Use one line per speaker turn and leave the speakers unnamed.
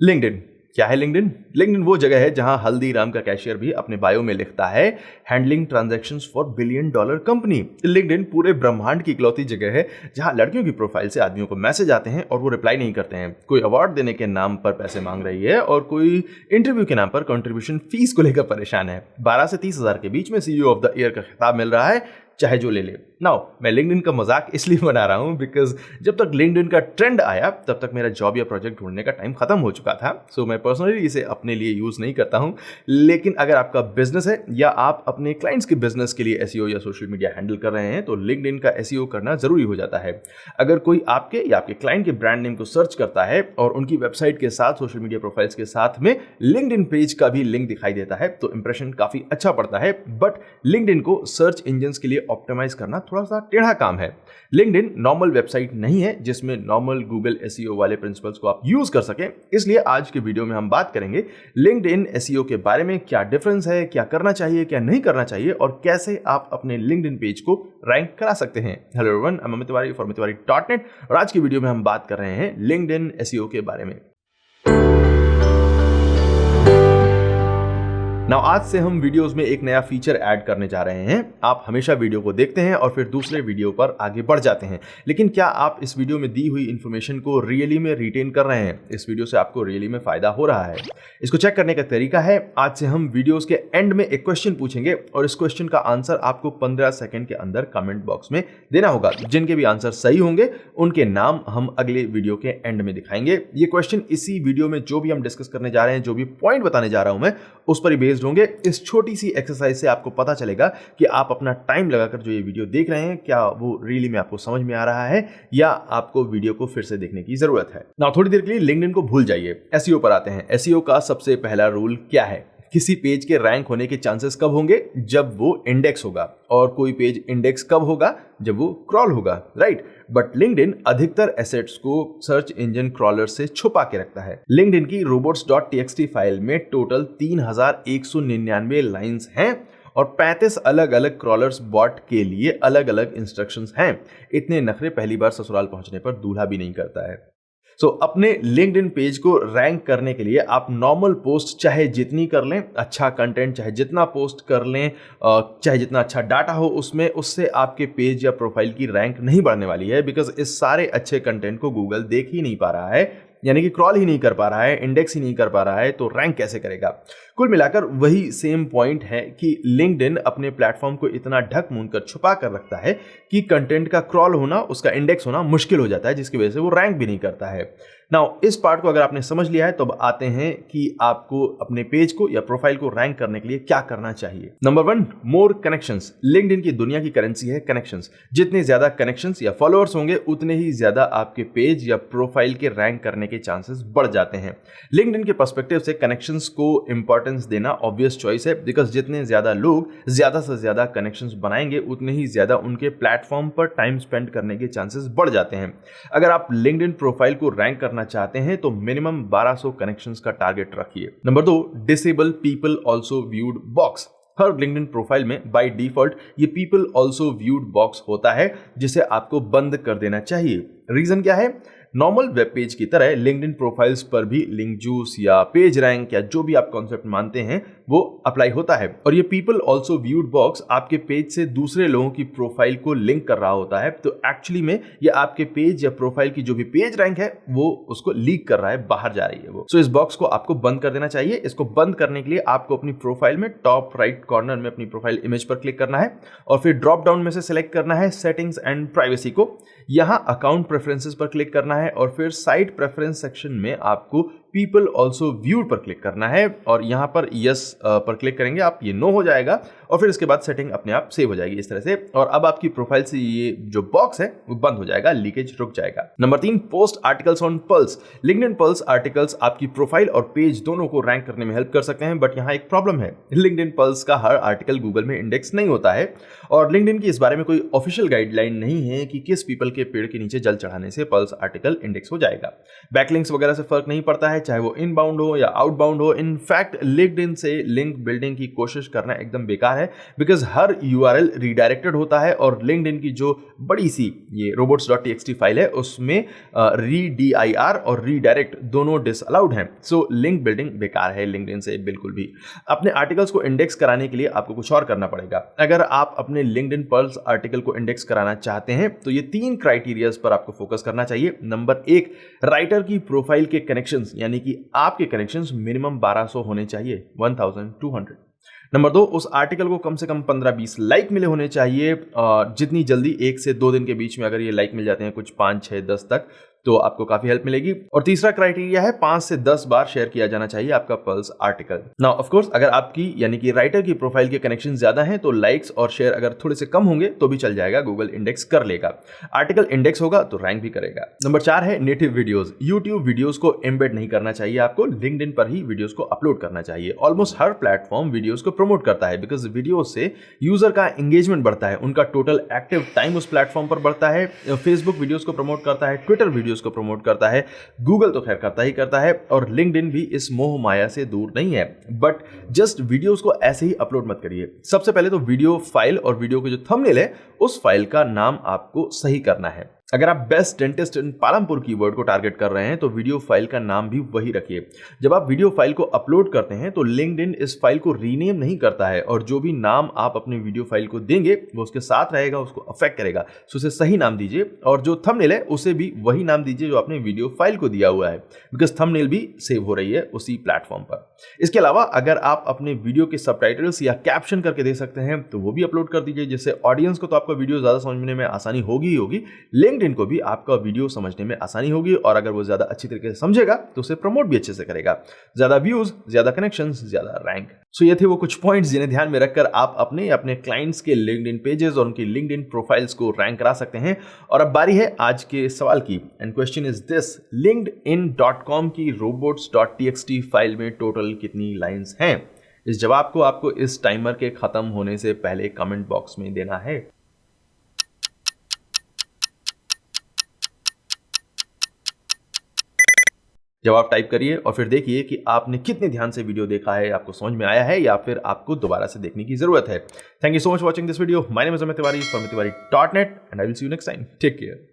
LinkedIn. क्या है LinkedIn? LinkedIn वो जगह है जहां हल्दीराम का कैशियर भी अपने बायो में लिखता है handling transactions for $1 billion company. LinkedIn पूरे ब्रह्मांड की इकलौती जगह है जहां लड़कियों की प्रोफाइल से आदमियों को मैसेज आते हैं और वो रिप्लाई नहीं करते हैं। कोई अवार्ड देने के नाम पर पैसे मांग रही है और कोई इंटरव्यू के नाम पर कंट्रीब्यूशन फीस को लेकर परेशान है। 12 से 30 हजार के बीच में CEO ऑफ द ईयर का खिताब मिल रहा है, चाहे जो ले ले। नाउ मैं लिंक्डइन का मजाक इसलिए बना रहा हूं बिकॉज जब तक लिंक्डइन का ट्रेंड आया तब तक मेरा जॉब या प्रोजेक्ट ढूंढने का टाइम खत्म हो चुका था। सो मैं पर्सनली इसे अपने लिए यूज नहीं करता हूं, लेकिन अगर आपका बिजनेस है या आप अपने क्लाइंट्स के बिजनेस के लिए एसईओ या सोशल मीडिया हैंडल कर रहे हैं तो लिंक्डइन का एसईओ करना जरूरी हो जाता है। अगर कोई आपके या आपके क्लाइंट के ब्रांड नेम को सर्च करता है और उनकी वेबसाइट के साथ सोशल मीडिया प्रोफाइल्स के साथ में लिंक्डइन पेज का भी लिंक दिखाई देता है तो इंप्रेशन काफी अच्छा पड़ता है। बट लिंक्डइन को सर्च इंजन के लिए ऑप्टिमाइज करना थोड़ा सा टेढ़ा काम है। लिंक्डइन नॉर्मल वेबसाइट नहीं है जिसमें नॉर्मल गूगल एसईओ वाले प्रिंसिपल्स को आप यूज कर सकें। इसलिए आज के वीडियो में हम बात करेंगे लिंक्डइन एसईओ के बारे में, क्या डिफरेंस है, क्या करना चाहिए, क्या नहीं करना चाहिए और कैसे आप अपने लिंक्डइन पेज को रैंक करा सकते हैं। Hello everyone, I am Amit Tiwari for amittewari.net और आज की वीडियो में हम बात कर रहे हैं लिंक्डइन एसईओ के बारे में। नाउ आज से हम वीडियोस में एक नया फीचर ऐड करने जा रहे हैं। आप हमेशा वीडियो को देखते हैं और फिर दूसरे वीडियो पर आगे बढ़ जाते हैं, लेकिन क्या आप इस वीडियो में दी हुई इंफॉर्मेशन को रियली में रिटेन कर रहे हैं? इस वीडियो से आपको रियली में फायदा हो रहा है? इसको चेक करने का तरीका है, आज से हम वीडियोस के एंड में एक क्वेश्चन पूछेंगे और इस क्वेश्चन का आंसर आपको 15 सेकंड के अंदर कमेंट बॉक्स में देना होगा। जिनके भी आंसर सही होंगे उनके नाम हम अगले वीडियो के एंड में दिखाएंगे। ये क्वेश्चन इसी वीडियो में जो भी हम डिस्कस करने जा रहे हैं, जो भी पॉइंट बताने जा रहा हूं मैं, उस पर ही बेस्ड होंगे। इस छोटी सी एक्सरसाइज से आपको पता चलेगा कि आप अपना टाइम लगाकर जो ये वीडियो देख रहे हैं क्या वो रियली में आपको समझ में आ रहा है या आपको वीडियो को फिर से देखने की जरूरत है। नाउ थोड़ी देर के लिए लिंक्डइन को भूल जाइए, एसईओ पर आते हैं। एसईओ का सबसे पहला रूल क्या है? किसी पेज के रैंक होने के चांसेस कब होंगे? जब वो इंडेक्स होगा। और कोई पेज इंडेक्स कब होगा? जब वो क्रॉल होगा, राइट? बट लिंक्डइन अधिकतर एसेट्स को सर्च इंजन क्रॉलर से छुपा के रखता है। लिंक्डइन की robots.txt फाइल में टोटल 3199 लाइंस हैं और 35 अलग अलग क्रॉलर्स बॉट के लिए अलग अलग इंस्ट्रक्शंस हैं। इतने नखरे पहली बार ससुराल पहुंचने पर दूल्हा भी नहीं करता है। सो अपने लिंक्डइन पेज को रैंक करने के लिए आप नॉर्मल पोस्ट चाहे जितनी कर लें, अच्छा कंटेंट चाहे जितना पोस्ट कर लें, चाहे जितना अच्छा डाटा हो उसमें, उससे आपके पेज या प्रोफाइल की रैंक नहीं बढ़ने वाली है। बिकॉज इस सारे अच्छे कंटेंट को गूगल देख ही नहीं पा रहा है, यानी कि क्रॉल ही नहीं कर पा रहा है, इंडेक्स ही नहीं कर पा रहा है, तो रैंक कैसे करेगा? कुल मिलाकर वही सेम पॉइंट है कि लिंक्डइन अपने प्लेटफॉर्म को इतना ढक मूंद कर छुपा कर रखता है कि कंटेंट का क्रॉल होना, उसका इंडेक्स होना मुश्किल हो जाता है, जिसकी वजह से वो रैंक भी नहीं करता है। नाउ इस पार्ट को अगर आपने समझ लिया है तो अब आते हैं कि आपको अपने पेज को या प्रोफाइल को रैंक करने के लिए क्या करना चाहिए। नंबर 1, मोर कनेक्शंस। लिंक्डइन की दुनिया की करेंसी है कनेक्शंस। जितने ज्यादा कनेक्शंस या फॉलोअर्स होंगे उतने ही ज्यादा आपके पेज या प्रोफाइल के रैंक करने के चांसेस बढ़ जाते हैं। लिंक्डइन के पर्सपेक्टिव से कनेक्शंस को इंपॉर्टेंस देना ऑब्वियस चॉइस है, बिकॉज जितने ज्यादा लोग ज्यादा से ज्यादा कनेक्शंस बनाएंगे उतने ही ज्यादा उनके प्लेटफॉर्म पर टाइम स्पेंड करने के चांसेस बढ़ जाते हैं। अगर आप लिंक्डइन प्रोफाइल को रैंक करना चाहते हैं तो मिनिमम 1200 कनेक्शंस का टारगेट रखिए। Number 2, disable people also viewed box. हर लिंक्डइन प्रोफाइल में बाय डिफॉल्ट ये पीपल ऑल्सो व्यूड बॉक्स होता है जिसे आपको बंद कर देना चाहिए। रीजन क्या है? नॉर्मल वेब पेज की तरह लिंक्डइन प्रोफाइल्स पर भी लिंक जूस या पेज रैंक या जो भी आप कॉन्सेप्ट मानते हैं वो अप्लाई होता है। और ये पीपल ऑल्सो व्यूड बॉक्स आपके पेज से दूसरे लोगों की प्रोफाइल को लिंक कर रहा होता है, तो एक्चुअली में ये आपके पेज या प्रोफाइल की जो भी पेज रैंक है वो उसको लीक कर रहा है, बाहर जा रही है वो। सो इस बॉक्स को आपको बंद कर देना चाहिए। इसको बंद करने के लिए आपको अपनी प्रोफाइल में टॉप राइट कॉर्नर में अपनी प्रोफाइल इमेज पर क्लिक करना है और फिर ड्रॉप डाउन में से सिलेक्ट करना है सेटिंग्स एंड प्राइवेसी को। यहां अकाउंट प्रेफरेंसेस पर क्लिक करना है और फिर साइट प्रेफरेंस सेक्शन में आपको पीपल ऑल्सो व्यूड पर क्लिक करना है और यहां पर यस पर क्लिक करेंगे आप, ये नो हो जाएगा और फिर इसके बाद सेटिंग अपने आप सेव हो जाएगी इस तरह से और अब आपकी प्रोफाइल से ये जो बॉक्स है वो बंद हो जाएगा, लीकेज रुक जाएगा। Number 3, post articles on pulse. LinkedIn pulse articles आपकी प्रोफाइल और पेज दोनों को रैंक करने में हेल्प कर सकते हैं, बट यहाँ एक प्रॉब्लम है। लिंक्डइन पल्स का हर आर्टिकल गूगल में इंडेक्स नहीं होता है और लिंक्डइन की इस बारे में कोई ऑफिशियल गाइडलाइन नहीं है कि किस पीपल के पेड़ के नीचे जल चढ़ाने से पल्स आर्टिकल इंडेक्स हो जाएगा। बैकलिंक्स वगैरह से फर्क नहीं पड़ता है, चाहे वो इनबाउंड हो या आउटबाउंड हो। इनफैक्ट लिंक्डइन से लिंक बिल्डिंग की कोशिश करना एकदम बेकार है, बिकॉज हर यूआरएल रीडायरेक्टेड होता है और लिंक्डइन की जो बड़ी सी ये robots.txt फाइल है उसमें रीडीआईआर और रीडायरेक्ट दोनों डिसअलाउड हैं। सो लिंक बिल्डिंग बेकार है लिंक्डइन से बिल्कुल भी। अपने आर्टिकल्स को इंडेक्स कराने के लिए आपको कुछ और करना पड़ेगा। अगर आप अपने लिंक्डइन पल्स आर्टिकल को इंडेक्स कराना चाहते हैं तो ये 3 क्राइटेरियाज पर आपको फोकस करना चाहिए। नंबर 1, राइटर की प्रोफाइल के कनेक्शंस, यानी कि आपके कनेक्शंस मिनिमम 1200 होने चाहिए, 1200। नंबर 2, उस आर्टिकल को कम से कम 15-20 लाइक मिले होने चाहिए। जितनी जल्दी 1 से 2 दिन के बीच में अगर ये लाइक मिल जाते हैं कुछ 5, 6, 10 तक, तो आपको काफी हेल्प मिलेगी। और तीसरा क्राइटेरिया है 5 से 10 बार शेयर किया जाना चाहिए आपका pulse article. Now of course अगर आपकी यानी कि राइटर की प्रोफाइल के कनेक्शन ज्यादा हैं तो लाइक्स और शेयर अगर थोड़े से कम होंगे तो भी चल जाएगा, गूगल इंडेक्स कर लेगा। आर्टिकल इंडेक्स होगा तो रैंक भी करेगा। नंबर 4 है नेटिव वीडियोस। यूट्यूब वीडियोस को एम्बेड नहीं करना चाहिए, आपको लिंक्डइन पर ही वीडियोस को अपलोड करना चाहिए। ऑलमोस्ट हर प्लेटफॉर्म वीडियोस को प्रमोट करता है, बिकॉज वीडियो से यूजर का एंगेजमेंट बढ़ता है, उनका टोटल एक्टिव टाइम उस प्लेटफॉर्म पर बढ़ता है। फेसबुक वीडियोस को प्रमोट करता है, ट्विटर वीडियोस को प्रमोट करता है, गूगल तो खैर करता ही करता है, और लिंक्डइन भी इस मोह माया से दूर नहीं है। बट जस्ट वीडियोस को ऐसे ही अपलोड मत करिए। सबसे पहले तो वीडियो फाइल और वीडियो के जो थंबनेल है उस फाइल का नाम आपको सही करना है। अगर आप बेस्ट डेंटिस्ट इन पालमपुर कीवर्ड को टारगेट कर रहे हैं तो वीडियो फाइल का नाम भी वही रखिए। जब आप वीडियो फाइल को अपलोड करते हैं तो लिंक्डइन इस फाइल को रीनेम नहीं करता है, और जो भी नाम आप अपने वीडियो फाइल को देंगे वो उसके साथ रहेगा, उसको अफेक्ट करेगा। सो उसे सही नाम दीजिए, और जो थंबनेल है उसे भी वही नाम दीजिए जो आपने वीडियो फाइल को दिया हुआ है, बिकॉज थंबनेल भी सेव हो रही है उसी प्लेटफॉर्म पर। इसके अलावा अगर आप अपने वीडियो के सबटाइटल्स या कैप्शन करके दे सकते हैं तो वो भी अपलोड कर दीजिए, जिससे ऑडियंस को तो आपका वीडियो ज्यादा समझने में आसानी होगी ही होगी, लिंक्डइन को भी आपका वीडियो समझने में आसानी होगी, और अगर वो ज्यादा अच्छी तरीके से समझेगा तो उसे प्रमोट भी अच्छे से करेगा। ज्यादा व्यूज, ज्यादा कनेक्शंस, ज्यादा रैंक। सो ये थे वो कुछ पॉइंट्स जिन्हें ध्यान में रखकर आप अपने क्लाइंट्स के लिंक्डइन पेजेस और उनकी लिंक्डइन प्रोफाइल्स को रैंक करा सकते हैं। और अब बारी है आज के सवाल की, and question is this: linkedin.com की robots.txt फाइल में टोटल कितनी लाइंस हैं? इस जवाब को आपको इस टाइमर के खत्म होने से पहले कमेंट बॉक्स में देना है। जवाब टाइप करिए और फिर देखिए कि आपने कितने ध्यान से वीडियो देखा है, आपको समझ में आया है या फिर आपको दोबारा से देखने की जरूरत है। Thank you so much watching this video. My name is Amit Tiwari from tiwari.net and I will see you next time. Take care.